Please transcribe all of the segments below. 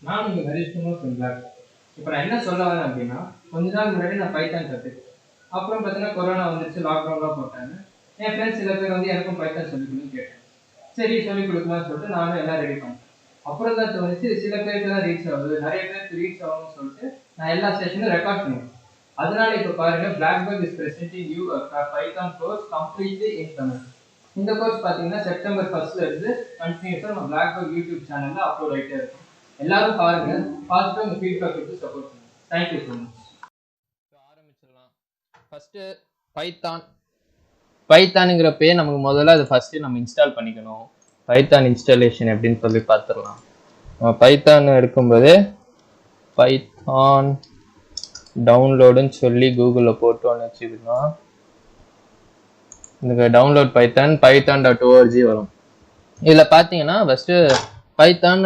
நான் நீங்க very smooth black. இப்போ நான் என்ன சொல்ல வரேன் அப்படின்னா, கொஞ்ச நாள் முன்னாடி நான் பைத்தான் கற்றுக்கிட்டேன். அப்புறம் பார்த்தீங்கன்னா கொரோனா வந்துச்சு, லாக்டவுன்லாம் போட்டாங்க. என் ஃப்ரெண்ட்ஸ் சில பேர் வந்து எனக்கும் பைத்தான் சொல்லிக் கொடுன்னு கேட்டேன். சரி சொல்லிக் கொடுக்கலாம்னு சொல்லிட்டு நானும் எல்லாம் ரெடி பண்ணேன். அப்புறம் தான் தோணுச்சு சில பேருக்கு தான் ரீச் ஆகுது, நிறைய பேருக்கு ரீச் ஆகும்னு சொல்லிட்டு நான் எல்லா செஷனும் ரெக்கார்ட் பண்ணுவேன். அதனால இப்போ பாருங்க, blackbug is presenting you a Python course completely in Tamil. இந்த கோர்ஸ் பார்த்தீங்கன்னா செப்டம்பர் 1 இருந்து கண்டினியூஸாக நம்ம blackbug யூடியூப் சேனலில் அப்லோட் ஆகிட்டே இருக்கும். எல்லாரும் பாருங்க, பார்த்துட்டு உங்கள் ஃபீட்பேக் கொடுத்து சப்போர்ட் பண்ணுங்க. Thank you so much. ஆரம்பிச்சிடலாம். ஃபர்ஸ்ட் பைத்தானுங்கிற பேர் நமக்கு முதல்ல அது ஃபர்ஸ்ட் நம்ம இன்ஸ்டால் பண்ணிக்கணும். பைத்தான் இன்ஸ்டாலேஷன் எப்படின்னு சொல்லி பார்த்துடலாம். பைத்தான் எடுக்கும்போது பைத்தான் டவுன்லோடுன்னு சொல்லி கூகுளில் போட்டோன்னு வச்சுக்கலாம். இந்த டவுன்லோட் python.org வரும். இதில் பார்த்தீங்கன்னா ஃபஸ்ட்டு பைத்தான்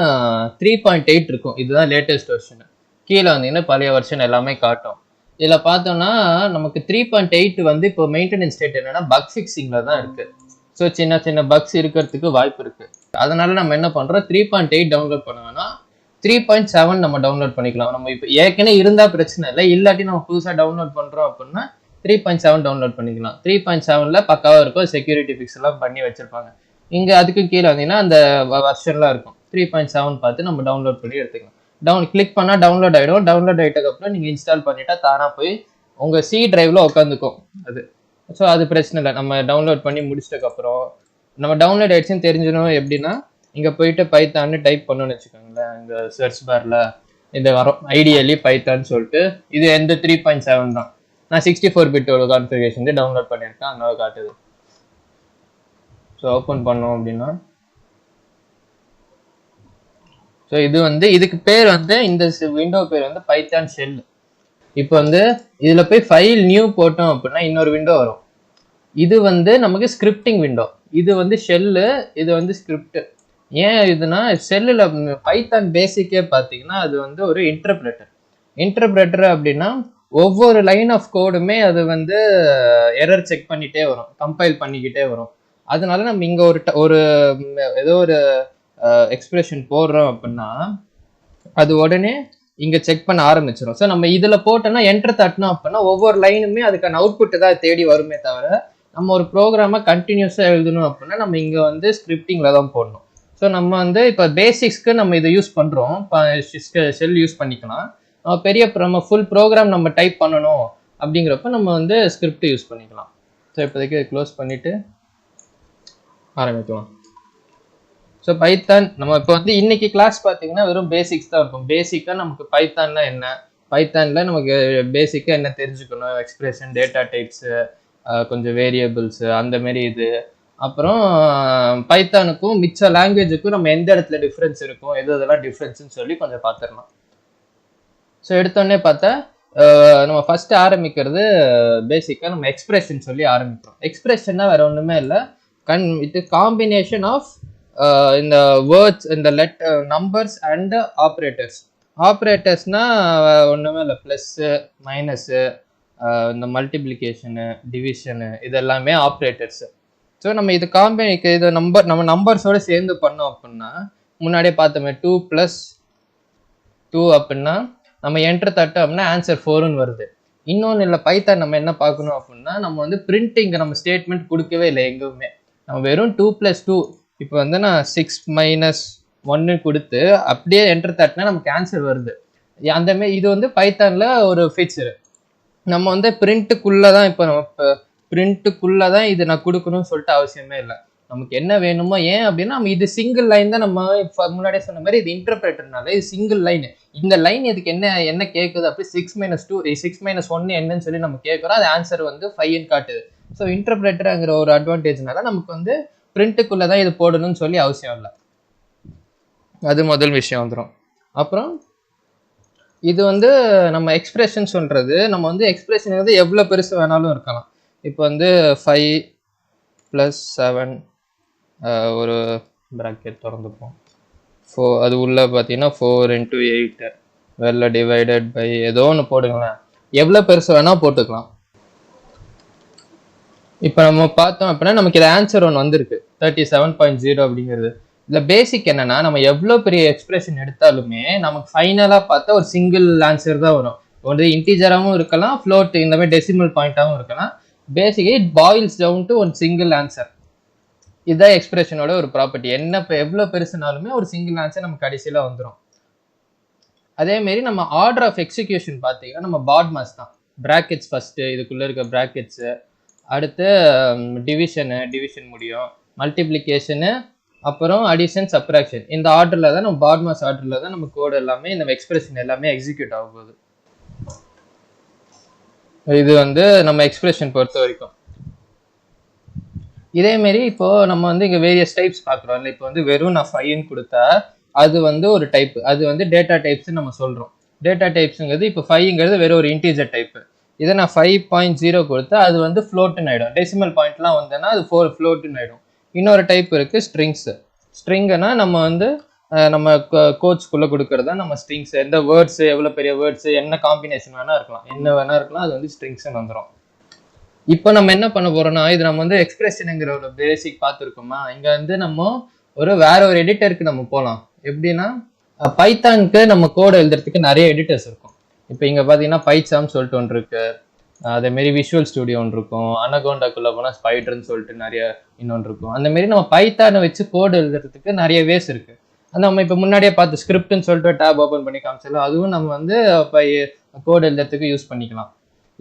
3.8 இருக்கும். இதுதான் லேட்டஸ்ட் வெர்ஷன். கீழே வந்தீங்கன்னா பழைய வெர்ஷன் எல்லாமே காட்டும். இதில் பார்த்தோம்னா நமக்கு 3.8 வந்து இப்போ மெயின்டெனன்ஸ் ஸ்டேட் என்னன்னா பக் ஃபிக்ஸிங்கில் தான் இருக்குது. ஸோ சின்ன சின்ன பக்ஸ் இருக்கிறதுக்கு வாய்ப்பு இருக்குது. அதனால நம்ம என்ன பண்ணுறோம், 3.8 டவுன்லோட் பண்ணுவோம்னா 3.7 நம்ம டவுன்லோட் பண்ணிக்கலாம். நம்ம இப்போ ஏற்கனவே இருந்தால் பிரச்சனை இல்லை, இல்லாட்டி நம்ம புதுசாக டவுன்லோட் பண்ணுறோம் அப்படின்னா 3.7 டவுன்லோட் பண்ணிக்கலாம். 3.7ல பக்காவாக இருக்கும், செக்யூரிட்டி ஃபிக்ஸ் எல்லாம் பண்ணி வச்சிருப்பாங்க. இங்கே அதுக்கு கீழே வந்தீங்கன்னா அந்த வெர்ஷன்லாம் இருக்கும். 3.7 பார்த்து நம்ம டவுன்லோட் பண்ணி எடுத்துக்கலாம். கிளிக் பண்ணால் டவுன்லோட் ஆகிடும். டவுன்லோட் ஆகிட்டதுக்கப்புறம் நீங்கள் இன்ஸ்டால் பண்ணிட்டா தானாக போய் உங்கள் சி டிரைவில் உட்காந்துக்கும் அது. ஸோ அது பிரச்சனை இல்லை. நம்ம டவுன்லோட் பண்ணி முடிச்சதுக்கப்புறம் நம்ம டவுன்லோட் ஆயிடுச்சுன்னு தெரிஞ்சிடும். எப்படின்னா இங்கே போயிட்டு பைத்தான்னு டைப் பண்ணணும்னு வச்சுக்கோங்களேன். இந்த சர்ச் பாரில் இந்த வரும் ஐடியலி பைத்தான்னு சொல்லிட்டு. இது எந்த 3.7 தான். நான் 64 பிட்டோட கான்ஃபிகரேஷன் டவுன்லோட் பண்ணியிருக்கேன், அதனால காட்டுது. ஸோ ஓப்பன் பண்ணோம் அப்படின்னா, ஸோ இது வந்து இதுக்கு பேர் வந்து இந்த விண்டோ பேர் வந்து பைத்தான் ஷெல். இப்போ வந்து இதில் போய் ஃபைல் நியூ போட்டோம் அப்படின்னா இன்னொரு விண்டோ வரும். இது வந்து நமக்கு ஸ்கிரிப்டிங் விண்டோ. இது வந்து ஷெல்லு, இது வந்து ஸ்கிரிப்ட். ஏன் இதுனா ஷெல்லில் பைத்தான் பேசிக்கே பார்த்தீங்கன்னா அது வந்து ஒரு இன்டர்பிரேட்டர் அப்படின்னா ஒவ்வொரு லைன் ஆஃப் கோடுமே அது வந்து எரர் செக் பண்ணிட்டே வரும், கம்பைல் பண்ணிக்கிட்டே வரும். அதனால நம்ம இங்கே ஒரு ஏதோ ஒரு எக்ஸ்பிரஷன் போடுறோம் அப்படின்னா அது உடனே இங்கே செக் பண்ண ஆரம்பிச்சிடும். ஸோ நம்ம இதில் போட்டோன்னா என்டர் தட்டினோம் அப்படின்னா ஒவ்வொரு லைனுமே அதுக்கான அவுட்புட்டு தான் தேடி வருமே தவிர நம்ம ஒரு ப்ரோக்ராமை கண்டினியூஸாக எழுதணும் அப்படின்னா நம்ம இங்கே வந்து ஸ்கிரிப்டிங்கில் தான் போடணும். ஸோ நம்ம வந்து இப்போ பேசிக்ஸ்க்கு நம்ம இதை யூஸ் பண்ணுறோம், ஷெல் யூஸ் பண்ணிக்கலாம். பெரிய நம்ம ஃபுல் ப்ரோக்ராம் நம்ம டைப் பண்ணணும் அப்படிங்கிறப்ப நம்ம வந்து ஸ்கிரிப்ட் யூஸ் பண்ணிக்கலாம். ஸோ இப்போதைக்கு க்ளோஸ் பண்ணிவிட்டு ஆரம்பிக்கலாம். ஸோ பைத்தான் நம்ம இப்போ வந்து இன்னைக்கு கிளாஸ் பார்த்தீங்கன்னா வெறும் பேசிக்ஸ் தான் இருக்கும். பேசிக்காக நமக்கு பைத்தான்னா என்ன, பைத்தானில் நமக்கு பேசிக்காக என்ன தெரிஞ்சுக்கணும், எக்ஸ்பிரஷன், டேட்டா டைப்ஸு, கொஞ்சம் வேரியபிள்ஸு அந்த மாரி இது. அப்புறம் பைத்தானுக்கும் மிச்ச லாங்குவேஜுக்கும் நம்ம எந்த இடத்துல டிஃப்ரென்ஸ் இருக்கும், எது இதெல்லாம் டிஃப்ரென்ஸ்ன்னு சொல்லி கொஞ்சம் பார்த்துடலாம். ஸோ எடுத்தோடனே பார்த்தா நம்ம ஃபர்ஸ்ட் ஆரம்பிக்கிறது பேசிக்காக நம்ம எக்ஸ்பிரஷன் சொல்லி ஆரம்பிக்கிறோம். எக்ஸ்பிரஷன்னா வேற ஒன்றுமே இல்லை, இது காம்பினேஷன் ஆஃப் இந்த வேர்ட்ஸ், இந்த நம்பர்ஸ் அண்ட் ஆப்ரேட்டர்ஸ். ஆப்ரேட்டர்ஸ்னா ஒன்றுமே இல்லை, ப்ளஸ்ஸு, மைனஸு, இந்த மல்டிப்ளிகேஷனு, டிவிஷனு, இது எல்லாமே ஆப்ரேட்டர்ஸு. ஸோ நம்ம இது இது நம்ம நம்பர்ஸோடு சேர்ந்து பண்ணோம் அப்படின்னா முன்னாடியே பார்த்தோமே 2 + 2 அப்படின்னா நம்ம என்டர் தட்டோம் அப்படின்னா ஆன்சர் 4ன்னு வருது. இன்னொன்று இல்லை, பைத்தான் நம்ம என்ன பார்க்கணும் அப்படின்னா நம்ம வந்து பிரிண்டிங் நம்ம ஸ்டேட்மெண்ட் கொடுக்கவே இல்லை எங்குமே. நம்ம வெறும் 2 + 2 இப்போ வந்து நான் 6 - 1 கொடுத்து அப்படியே என்டர் தட்டினா நமக்கு ஆன்சர் வருது. அந்த மாரி இது வந்து பைத்தானில் ஒரு ஃபீச்சரு. நம்ம வந்து பிரிண்ட்டுக்குள்ளே தான் இப்போ நம்ம பிரிண்ட்டுக்குள்ளே தான் இது நான் கொடுக்கணும்னு சொல்லிட்டு அவசியமே இல்லை. நமக்கு என்ன வேணுமோ, ஏன் அப்படின்னா நம்ம இது சிங்கிள் லைன் தான். நம்ம முன்னாடியே சொன்ன மாதிரி இது இன்டர்பிரேட்டர்னால இது சிங்கிள் லைன். இந்த லைன் இதுக்கு என்ன கேட்குது அப்படி 6 - 2 6 - 1 என்னன்னு சொல்லி நம்ம கேட்குறோம். அது ஆன்சர் வந்து 5ன்னு காட்டுது. ஸோ இன்டர்பிரேட்டருங்கிற ஒரு அட்வான்டேஜ்னால நமக்கு வந்து பிரிண்ட்டுக்குள்ளே தான் இது போடணும்னு சொல்லி அவசியம் இல்லை. அது முதல் விஷயம் வந்துடும். அப்புறம் இது வந்து நம்ம எக்ஸ்பிரஷன் சொல்கிறது, நம்ம வந்து எக்ஸ்பிரஷன் வந்து எவ்வளோ பெருசு வேணாலும் இருக்கலாம். இப்போ வந்து 5 + 7 ஒரு ப்ராக்கெட் திறந்துப்போம், 4 அது உள்ளே பார்த்தீங்கன்னா 4 × 8 வெல்ல டிவைடட் பை ஏதோ ஒன்று போடுங்களேன். எவ்வளோ பெருசு வேணால் போட்டுக்கலாம். இப்போ நம்ம பார்த்தோம் அப்படின்னா நமக்கு இது ஆன்சர் ஒன்று வந்திருக்கு 37.0 அப்படிங்கிறது. இந்த பேசிக் என்னன்னா நம்ம எவ்வளோ பெரிய எக்ஸ்பிரஷன் எடுத்தாலுமே நமக்கு ஃபைனலாக பார்த்தா ஒரு சிங்கிள் ஆன்சர் தான் வரும். ஒரு இன்டீஜராகவும் இருக்கலாம், ஃப்ளோட் இந்த மாதிரி டெசிமல் பாயிண்டாகவும் இருக்கலாம். Basically it boils down to one single answer. இதுதான் எக்ஸ்பிரஷனோட ஒரு ப்ராப்பர்ட்டி. என்ன இப்போ எவ்வளோ பெருசுனாலுமே ஒரு சிங்கிள் ஆன்சர் நமக்கு கடைசியில் வந்துடும். அதேமாரி நம்ம ஆர்டர் ஆஃப் எக்ஸிக்யூஷன் பார்த்தீங்கன்னா நம்ம பாட்மாஸ் தான். ப்ராக்கெட்ஸ் ஃபஸ்ட்டு, இதுக்குள்ளே இருக்க ப்ராக்கெட்ஸு, அடுத்து டிவிஷன் முடியும், மல்டிப்ளிகேஷனு, அப்புறம் அடிஷன், சப்ராக்ஷன். இந்த ஆர்டரில் தான் நம்ம பாட்மாஸ் ஆர்டரில் தான் நம்ம கோடு எல்லாமே இந்த எக்ஸ்பிரஷன் எல்லாமே எக்ஸிக்யூட் ஆக போகுது. இது வந்து நம்ம எக்ஸ்பிரஷன் பொறுத்த வரைக்கும். இதேமாரி இப்போ நம்ம வந்து இங்கே வேரியஸ் டைப்ஸ் பார்க்குறோம் இல்லை. இப்போ வந்து வெறும் நான் 5ன்னு கொடுத்தா அது வந்து ஒரு டைப்பு, அது வந்து டேட்டா டைப்ஸ் நம்ம சொல்கிறோம். டேட்டா டைப்ஸுங்கிறது இப்போ 5ங்கிறது வெறும் ஒரு இன்டீஜர் டைப்பு. இதை நான் 5.0 கொடுத்தா அது வந்து ஃப்ளோட்டுன்னு ஆகிடும். டெசிமல் பாயிண்ட்லாம் வந்தேன்னா அது ஃப்ளோட்டுன்னு ஆகிடும். இன்னொரு டைப் இருக்குது ஸ்ட்ரிங்ஸு. ஸ்ட்ரிங்குனா நம்ம வந்து நம்ம கோட்ஸ்குள்ளே கொடுக்கறதா நம்ம ஸ்ட்ரிங்ஸ். எந்த வேர்ட்ஸு, எவ்வளோ பெரிய வேர்ட்ஸு, என்ன காம்பினேஷன் வேணா இருக்கலாம், என்ன வேணா இருக்கலாம், அது வந்து ஸ்ட்ரிங்ஸ்ன்னு வந்துடும். இப்போ நம்ம என்ன பண்ண போறோம்னா, இது நம்ம வந்து எக்ஸ்பிரஷனுங்கிற ஒரு பேசிக் பார்த்துருக்கோமா. இங்க வந்து நம்ம வேற ஒரு எடிட்டருக்கு நம்ம போகலாம். எப்படின்னா பைத்தானுக்கு நம்ம கோட் எழுதுறதுக்கு நிறைய எடிட்டர்ஸ் இருக்கும். இப்போ இங்க பாத்தீங்கன்னா பைச்சாம் சொல்லிட்டு ஒன்று இருக்கு, அதே மாதிரி விஷுவல் ஸ்டுடியோ ஒன்று இருக்கும், அனகோண்டாக்குள்ள போனால் ஸ்பைடர்னு சொல்லிட்டு நிறைய இன்னொன்று இருக்கும். அந்த மாதிரி நம்ம பைத்தானை வச்சு கோடு எழுதுறதுக்கு நிறைய வேஸ் இருக்கு. அந்த நம்ம இப்போ முன்னாடியே பார்த்து ஸ்கிரிப்ட்னு சொல்லிட்டு டேப் ஓப்பன் பண்ணி காமிச்சாலும் அதுவும் நம்ம வந்து கோடு எழுதுறதுக்கு யூஸ் பண்ணிக்கலாம்.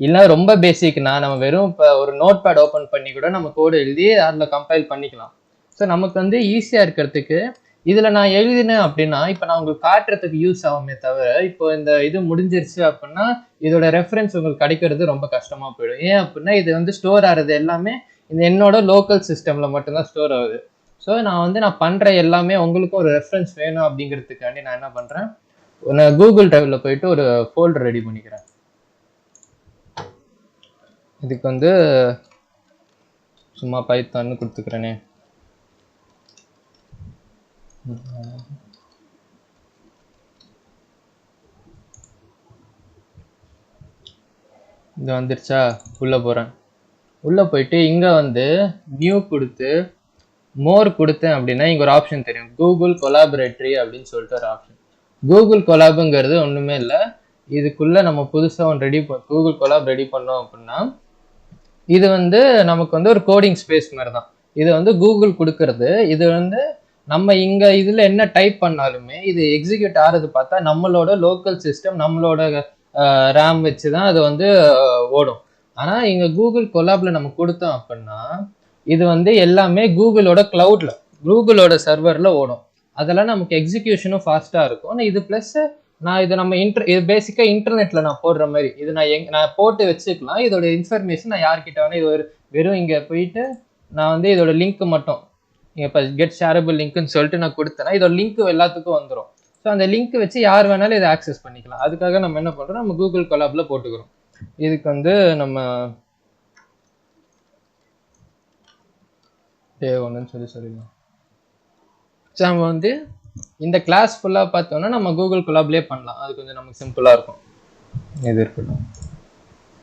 இல்லை ரொம்ப பேசிக்னா நம்ம வெறும் இப்போ ஒரு நோட் பேட் ஓப்பன் பண்ணி கூட நம்ம கோடு எழுதி அதில் கம்பைல் பண்ணிக்கலாம். ஸோ நமக்கு வந்து ஈஸியாக இருக்கிறதுக்கு இதில் நான் எழுதினேன் அப்படின்னா இப்போ நான் உங்களுக்கு காட்டுறதுக்கு யூஸ் ஆகுமே தவிர இப்போ இந்த இது முடிஞ்சிருச்சு அப்படின்னா இதோட ரெஃபரன்ஸ் உங்களுக்கு கிடைக்கிறது ரொம்ப கஷ்டமாக போயிடும். ஏன் அப்படின்னா இது வந்து ஸ்டோர் ஆகிறது எல்லாமே இந்த என்னோட லோக்கல் சிஸ்டமில் மட்டும்தான் ஸ்டோர் ஆகுது. ஸோ நான் பண்ணுற எல்லாமே உங்களுக்கும் ஒரு ரெஃபரன்ஸ் வேணும் அப்படிங்கிறதுக்காண்டி நான் என்ன பண்ணுறேன், நான் கூகுள் டிரைவில் போயிட்டு ஒரு ஃபோல்டர் ரெடி பண்ணிக்கிறேன். இதுக்கு வந்து சும்மா பைத்தான்னு கொடுத்துக்கிறேனே. இது வந்துருச்சா, உள்ளே போகிறேன். உள்ளே போயிட்டு இங்கே வந்து நியூ கொடுத்து மோர் கொடுத்தேன் அப்படின்னா இங்கே ஒரு ஆப்ஷன் தெரியும், கூகுள் கொலாபரேட்டரி அப்படின்னு சொல்லிட்டு ஒரு ஆப்ஷன். கூகுள் கொலாபுங்கிறது ஒன்றுமே இல்லை, இதுக்குள்ளே நம்ம புதுசாக ஒன்று கூகுள் கொலாப் ரெடி பண்ணோம் அப்படின்னா இது வந்து நமக்கு வந்து ஒரு கோடிங் ஸ்பேஸ் மாதிரி தான். இது வந்து கூகுள் கொடுக்கறது. இது வந்து நம்ம இங்கே இதில் என்ன டைப் பண்ணாலுமே இது எக்ஸிக்யூட் ஆகிறது பார்த்தா நம்மளோட லோக்கல் சிஸ்டம், நம்மளோட ரேம் வச்சு தான் அது வந்து ஓடும். ஆனால் இங்கே கூகுள் கொலாபில் நம்ம கொடுத்தோம் அப்படின்னா இது வந்து எல்லாமே கூகுளோட கிளவுடில், கூகுளோட சர்வரில் ஓடும். அதெல்லாம் நமக்கு எக்ஸிக்யூஷனும் ஃபாஸ்ட்டாக இருக்கும். ஆனால் இது ப்ளஸ் நான் இதை நம்ம இது பேசிக்காக இன்டர்நெட்டில் நான் போடுற மாதிரி இது நான் போட்டு வச்சுக்கலாம். இதோட இன்ஃபர்மேஷன் நான் யார்கிட்ட வேணா இது வெறும் இங்கே போயிட்டு நான் வந்து இதோட லிங்க் மட்டும் இங்கே இப்போ கெட் ஷேரபிள் லிங்க்னு சொல்லிட்டு நான் கொடுத்தேன்னா இதோட லிங்க் எல்லாத்துக்கும் வந்துடும். ஸோ அந்த லிங்க் வச்சு யார் வேணாலும் இதை ஆக்சஸ் பண்ணிக்கலாம். அதுக்காக நம்ம என்ன பண்ணுறோம், நம்ம கூகுள் கொலாபில் போட்டுக்கிறோம். இதுக்கு வந்து நம்ம ஒன்றுன்னு சொல்லிடலாம். ஸோ நம்ம வந்து இந்த கிளாஸ் ஃபுல்லாக பார்த்தோம்னா நம்ம கூகுள் கொலாப்லேயே பண்ணலாம். அது கொஞ்சம் நமக்கு சிம்பிளாக இருக்கும். இது இருக்கட்டும்.